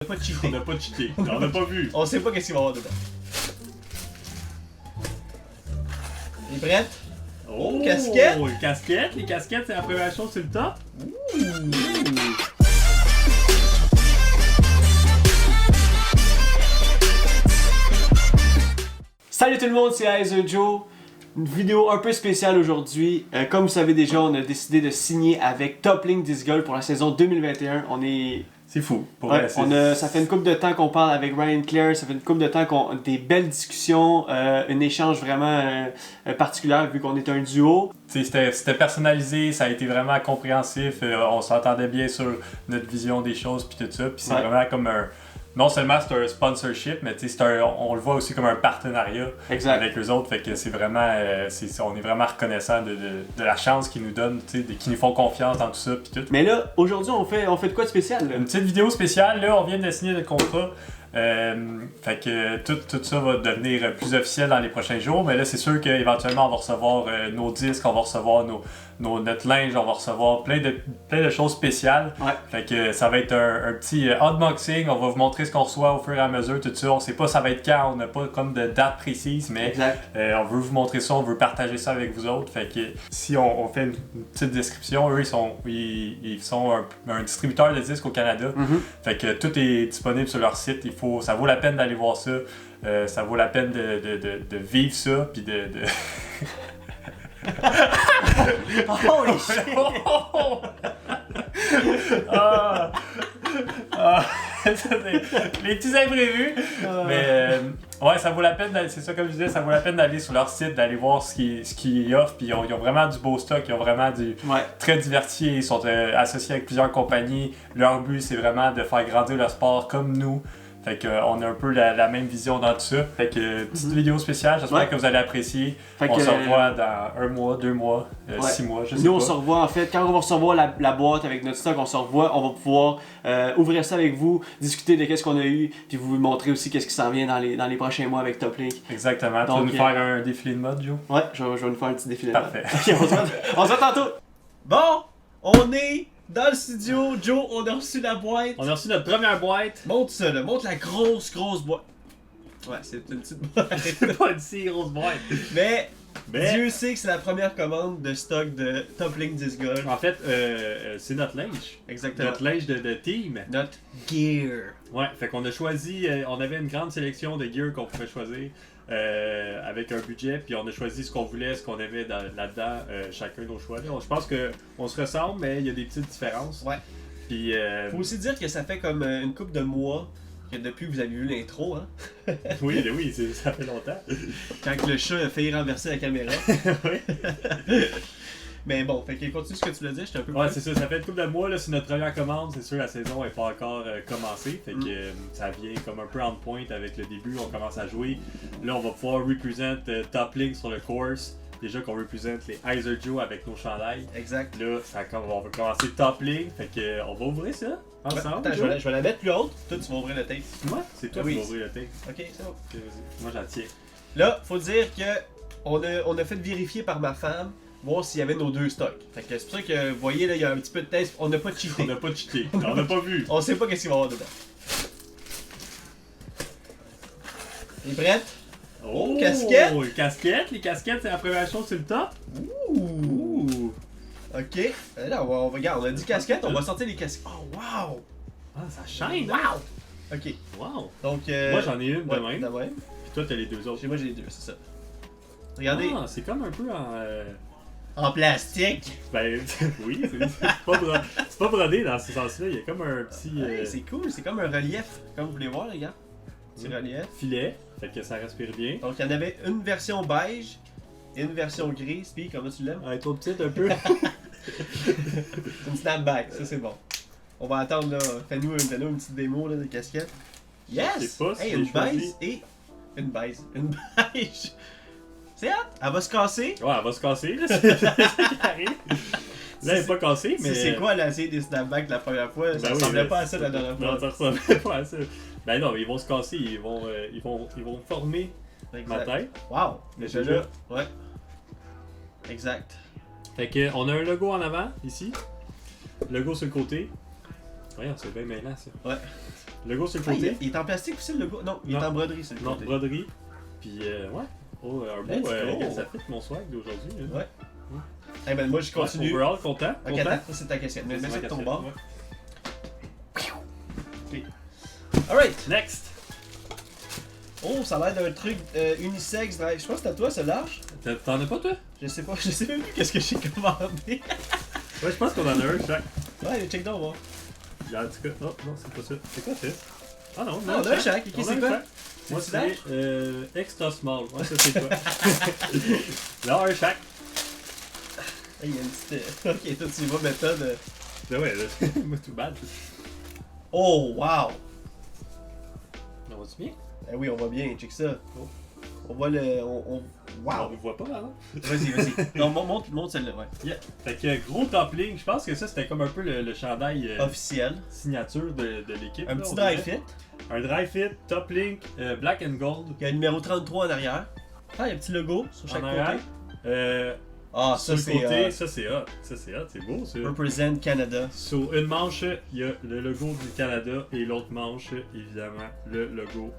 On n'a pas cheaté. On n'a pas cheaté. On n'a pas vu. On sait pas qu'est-ce qu'il va y avoir dedans. Il est prête? Oh, casquette. Les casquettes, c'est la première chose sur le top. Salut tout le monde, c'est Heiser Joe. Une vidéo un peu spéciale aujourd'hui. Comme vous savez déjà, on a décidé de signer avec Top Link Disc Golf pour la saison 2021. C'est fou. Pour Ouais, vrai, ça fait une couple de temps qu'on parle avec Ryan Claire, ça fait une couple de temps qu'on a des belles discussions, un échange vraiment particulier vu qu'on est un duo. C'était personnalisé, ça a été vraiment compréhensif, on s'entendait bien sur notre vision des choses puis tout ça, puis c'est vraiment comme un... Non seulement c'est un sponsorship, mais on le voit aussi comme un partenariat avec eux autres, fait que c'est vraiment, on est vraiment reconnaissant de la chance qu'ils nous donnent, qu'ils nous font confiance dans tout ça puis tout. Mais là, aujourd'hui, on fait de quoi de spécial là? Une petite vidéo spéciale, là, on vient de signer notre contrat. Fait que tout ça va devenir plus officiel dans les prochains jours, mais là c'est sûr qu'éventuellement on va recevoir nos disques, on va recevoir notre linge, on va recevoir plein de choses spéciales. Ouais. Fait que ça va être un petit unboxing, on va vous montrer ce qu'on reçoit au fur et à mesure, tout ça. On sait pas ça va être quand, on n'a pas comme de date précise, mais on veut vous montrer ça, on veut partager ça avec vous autres. Fait que si on fait une petite description, eux ils sont un distributeur de disques au Canada. Mm-hmm. Fait que tout est disponible sur leur site. Ça vaut la peine d'aller voir ça. Ça vaut la peine de vivre ça. Puis de... Holy shit! Les petits imprévus. Mais ouais, ça vaut la peine d'aller, c'est ça comme je disais, ça vaut la peine d'aller sur leur site, d'aller voir ce qu'ils offrent. Puis ils ont vraiment du beau stock, ils ont vraiment très diversifié. Ils sont associés avec plusieurs compagnies. Leur but, c'est vraiment de faire grandir le sport comme nous. Fait qu'on a un peu la même vision dans tout ça. Fait que petite vidéo spéciale, j'espère que vous allez apprécier. On se revoit dans 1 mois, 2 mois, 6 mois, je sais pas. Nous on se revoit en fait, quand on va recevoir la boîte avec notre stock, on se revoit, on va pouvoir ouvrir ça avec vous, discuter de qu'est-ce qu'on a eu, puis vous montrer aussi qu'est-ce qui s'en vient dans les prochains mois avec Top Link. Exactement. Tu vas nous faire un défilé de mode, Joe? Ouais, je vais nous faire un petit défilé de mode. Parfait. Ok, on se voit tantôt! Bon, on est dans le studio. Joe, on a reçu la boîte. On a reçu notre première boîte. Montre ça, là. Montre la grosse boîte. Ouais, c'est une petite boîte. C'est pas une si grosse boîte. Mais Dieu sait que c'est la première commande de stock de Top Link Disc Golf. En fait, c'est notre linge. Exactement. Notre linge de team. Notre gear. Ouais, fait qu'on a choisi, on avait une grande sélection de gear qu'on pouvait choisir avec un budget, puis on a choisi ce qu'on voulait, ce qu'on aimait là-dedans, chacun nos choix. Là. Je pense qu'on se ressemble, mais il y a des petites différences. Ouais. Puis, faut aussi dire que ça fait comme une couple de mois que depuis que vous avez vu l'intro, hein. oui, ça fait longtemps. Quand le chat a failli renverser la caméra. Oui. Mais bon, fait qu'il continue ce que tu voulais dire, j'étais un peu... Ouais, c'est ça, ça fait une couple de mois, là, c'est notre première commande, c'est sûr la saison n'est pas encore commencée, fait que ça vient comme un peu on point avec le début, on commence à jouer. Là, on va pouvoir représenter Top Link sur le course, déjà qu'on représente les Heiser Joe avec nos chandails. Exact. Là, on va commencer Top Link, fait que on va ouvrir ça ensemble. Attends, je vais la mettre plus haute, toi tu vas ouvrir le tape. Moi? C'est toi qui vas ouvrir le tape. Ok, c'est bon. Okay, vas-y. Moi j'en tiens. Là, faut dire que on a fait vérifier par ma femme, voir s'il y avait nos deux stocks. Fait que c'est pour ça que, vous voyez, là, il y a un petit peu de test. On n'a pas cheaté. On n'a pas cheaté. On n'a pas vu. On sait pas qu'est-ce qu'il va y avoir dedans. T'es prête? Oh, casquette! Les casquettes, c'est la première chose sur le top. Ouh! Ok. Là, regarde, on a dit casquette, on va sortir les casquettes. Oh, wow! Ah, ça shine! Wow! Ok. Wow! Donc, moi j'en ai une de ouais, même. de même. Puis toi t'as les deux autres. Chez moi j'ai les deux, c'est ça. Regardez. Ah, c'est comme un peu En plastique. Ben oui, c'est pas brodé dans ce sens-là. Il y a comme un petit. Ouais, c'est cool, c'est comme un relief. Comme vous voulez voir, les gars. Petit relief. Filet, fait que ça respire bien. Donc il y en avait une version beige et une version grise. Puis comment tu l'aimes? Elle est trop petite un peu. C'est une snapback, ça c'est bon. On va attendre là. Fais-nous une petite démo là, de casquette. Yes! Je sais pas si hey, j'ai une choisi. beige et. Une beige. Une beige! C'est hot! Elle va se casser. Ouais, elle va se casser, là. C'est ça qui arrive. Là, elle est pas cassée, mais. C'est quoi, elle a essayé des snapbacks la première fois? Ça ressemblait pas à ça la dernière fois. Non, ça ressemblait pas à ça. Ben non, mais ils vont se casser, ils vont former ma tête. Wow! Déjà là, ouais. Exact. Fait que on a un logo en avant, ici. Logo sur le côté. Voyons, c'est bien mêlant ça. Ouais. Le logo sur le Ah, côté. il est en plastique aussi le logo? Non, il est Non. en broderie sur le Non, côté. broderie. Puis ouais. Oh, un Let's beau. go. Ça fit mon swag d'aujourd'hui. Hein. Ouais. Eh ben moi je continue. Ouais, overall, content. Ok, Content. attends, ça c'est ta casquette. Mets ça C'est de ma ton casquette, bord. ouais. Alright. Next. Oh, ça a l'air d'un truc unisex. Je pense que c'est à toi, ce large. T'en as pas toi? Je sais pas, je sais même plus qu'est-ce que j'ai commandé. Ouais, je pense qu'on en a un chaque. Ouais, check donc, voir. En tout cas, non, c'est pas ça. C'est quoi ça? Ah non, Non, on a un chaque. Ok, On a c'est un quoi? chaque. Moi, C'est c'est extra small. Ouais, ça, c'est quoi? Non, un chaque. Ah, il y a une petite. Ok, toi tu y vas méthode. Ben ouais, là, moi, tout bad. Oh, wow! On va-tu bien? Eh oui, on voit bien, check ça. On voit le. On Wow! ne voit pas, avant. Vas-y. Non, montre celle-là, ouais. Yeah. Fait que gros top link, je pense que ça, c'était comme un peu le chandail Officiel. signature de l'équipe. Un là, petit on dry dirait. fit. Un dry fit, top link, black and gold. Il y a le numéro 33 en arrière. Ah, il y a un petit logo sur chaque En arrière. côté. Ah, Sur ça le côté, c'est. ça c'est hot. Ça c'est hot, c'est beau ça. Represent Canada. Sur une manche, il y a le logo du Canada et l'autre manche, évidemment, le logo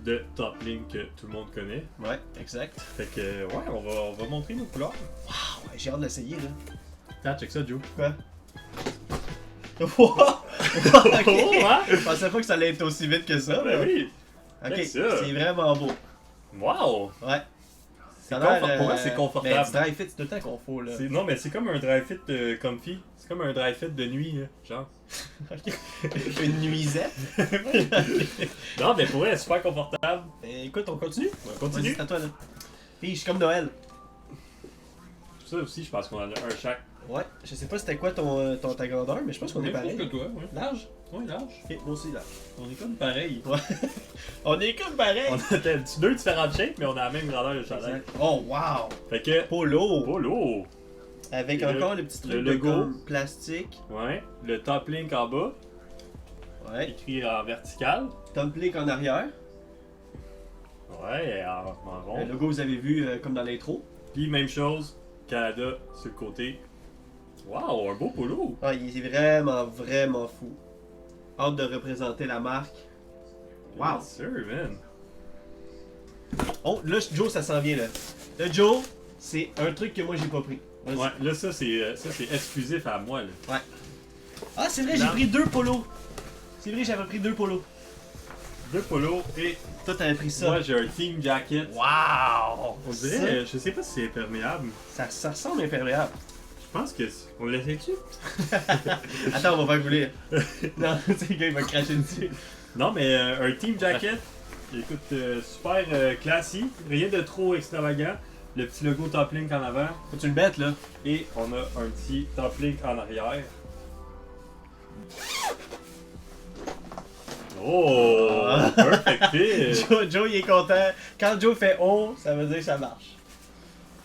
de Top Link que tout le monde connaît. Ouais, exact. Fait que, ouais, on va montrer nos couleurs. Wow, j'ai hâte d'essayer là. Tiens, check ça, Joe. Quoi? Wow! Ok. hein? Je pensais pas que ça allait être aussi vite que ça. Ben mais- oui! Ok, check ça. c'est vraiment beau. Wow! Ouais. C'est Ça a l'air, pour moi, c'est confortable. Mais du dry fit, c'est tout le temps qu'on faut là. Non, mais c'est comme un dry fit comfy. C'est comme un dry fit de nuit, là, genre. Une nuisette. Non, mais pour vrai, super confortable. Écoute, on continue? On Vas-y, continue. c'est à toi là. Puis je suis comme Noël. Ça aussi, je pense qu'on en a un chaque. Ouais, je sais pas c'était quoi ta grandeur, mais je pense qu'on est pareil. que toi, ouais. Large? Ouais, large. Ok, moi aussi large. On est comme pareil. On est comme pareil! On a deux différentes shapes, mais on a la même grandeur de chandail. Exact. Oh wow! Fait que, Polo! polo. Avec Le- encore le petit truc le de logo. gomme plastique. Ouais. Le top link en bas, Ouais. écrit en vertical. Top link en arrière. Ouais, en Le rond. logo, vous avez vu comme dans l'intro. Puis même chose, Canada sur le côté. Wow, un beau polo. Ah, il est vraiment fou. Hâte de représenter la marque. Wow! Bien sûr, man. Oh, là, Joe, ça s'en vient là. Là, Joe, c'est un truc que moi j'ai pas pris. Vas-y. Ouais, là, ça c'est exclusif à moi, là. Ah, c'est vrai, j'ai Non. pris 2 polos. C'est vrai, j'avais pris 2 polos. Deux polos et Toi, t'avais pris ça. moi j'ai un team jacket. Wow! On dirait, je sais pas si c'est imperméable. Ça ressemble imperméable. Je pense que on l'essaie dessus. Attends, on va faire couler. Non, tu sais, le gars, il va cracher dessus. Non, mais un team jacket, écoute, super classique, rien de trop extravagant. Le petit logo top link en avant Faut que tu le mettes, là. et on a un petit top link en arrière. Oh, perfect fit! Joe, il est content. Quand Joe fait oh, ça veut dire que ça marche.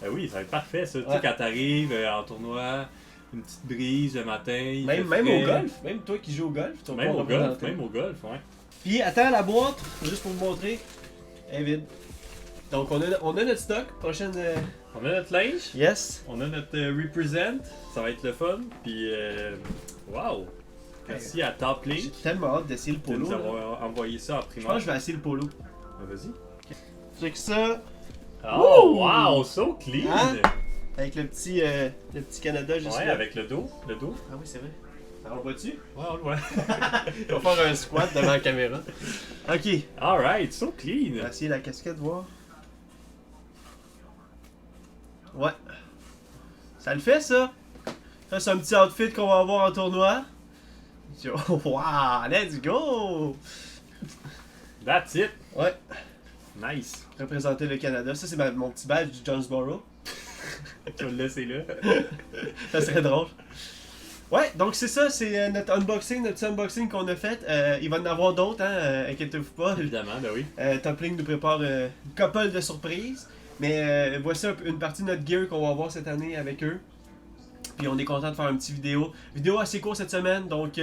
Ben oui, ça va être parfait ça. Tu Ouais. sais, quand t'arrives en tournoi, une petite brise le matin. il Même fait au frais. golf, même toi qui joues au golf, tu vas Même pouvoir au golf, représenter. même au golf, ouais. Puis attends, la boîte, juste pour vous montrer, elle est vide. Donc on a notre stock, prochaine... On a notre linge, Yes. on a notre represent, ça va être le fun. Puis, wow! Merci à Top J'ai Link tellement hâte d'essayer le de polo. nous là. avoir envoyé ça en Je pense primaire. que je vais essayer le polo. Ben, vas-y. Check ça, Oh, Wouh! wow, so clean! Hein? avec le petit Canada juste Ouais, là. avec le dos, Ah oui, c'est vrai. Alors, on voit-tu? Ouais, on le voit. On va faire un squat devant la caméra. Ok. Alright, so On clean! va essayer la casquette, voir. Ouais. Ça le fait, ça? Ça, c'est un petit outfit qu'on va avoir en tournoi. Wow, let's go! That's it! Ouais, Nice! représenter le Canada. Ça, c'est mon petit badge du Jonesboro. Tu vas le laisser là. Ça serait drôle. Ouais, donc c'est ça, c'est notre petit unboxing qu'on a fait. Il va y en avoir d'autres, hein, inquiétez-vous pas. Évidemment, ben oui. Top Link nous prépare une couple de surprises. Mais voici une partie de notre gear qu'on va avoir cette année avec eux. Puis on est content de faire une petite vidéo. Vidéo assez courte cette semaine, donc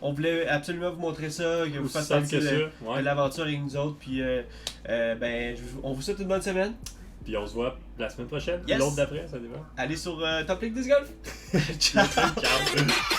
on voulait absolument vous montrer ça, que vous Aussi fassiez simple partie que ça. de Ouais. l'aventure avec nous autres. Puis on vous souhaite une bonne semaine. Puis on se voit la semaine prochaine. Yes. L'autre d'après, ça dépend. Allez sur Top Link Disc Golf. Ciao! Ciao!